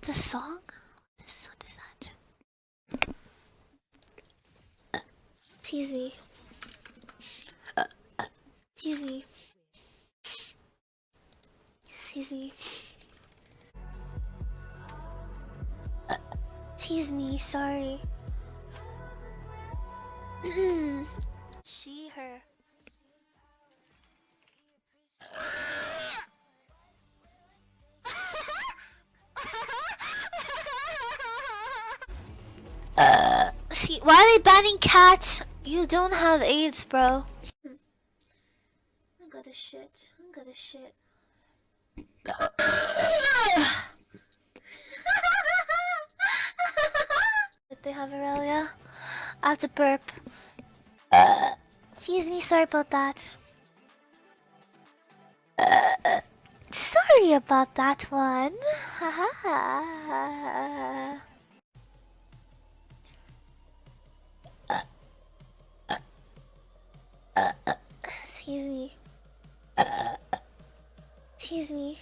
the song? What is that? Excuse me. Excuse me. Excuse me. Excuse me, sorry. She, her. See, why are they banning cat? You don't have AIDS, bro. I gotta shit. I gotta shit. Did they have Aurelia? I have to burp. Excuse me, sorry about that. Sorry about that one. Excuse me. Excuse me.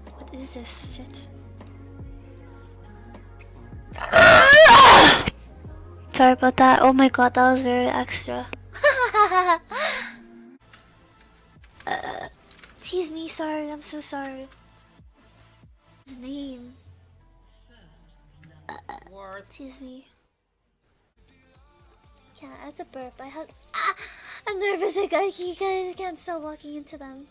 What is this shit? Sorry about that. Oh my god, that was very extra. Excuse me, sorry, I'm so sorry. His name. Excuse me. Yeah, I have to burp. I have. I'm nervous. You guys can't stop walking into them.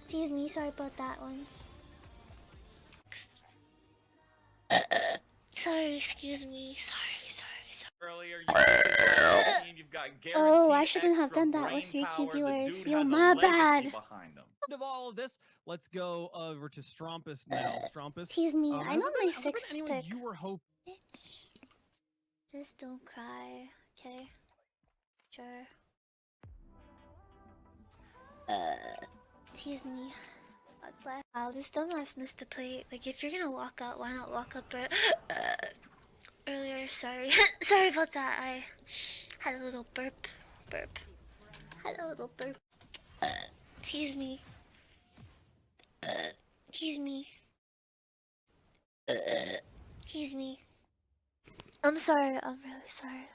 Excuse me, sorry about that one. Sorry, excuse me. Sorry. Earlier, you've got Oh, I shouldn't have done that with your key viewers. Yo, my bad. Of all of this, let's go over to Strumpus now. Strumpus. Tease me. I know my sixth pick. You were hoping. Bitch. Just don't cry, okay? Sure. Tease me. Wow, this dumbass missed a plate. Like, if you're gonna walk out, why not walk out earlier? Sorry. Sorry about that. I had a little burp. Had a little burp. Tease me. Tease me. Tease me. I'm sorry. I'm really sorry.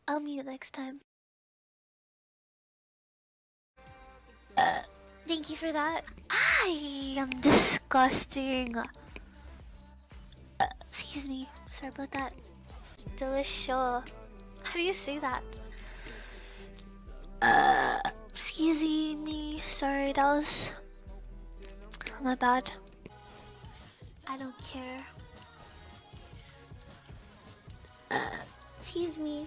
I'll meet you next time. Thank you for that. I am disgusting. Excuse me. Sorry about that. Delicious. How do you say that? Excuse me. Sorry, that was my bad. I don't care. Excuse me.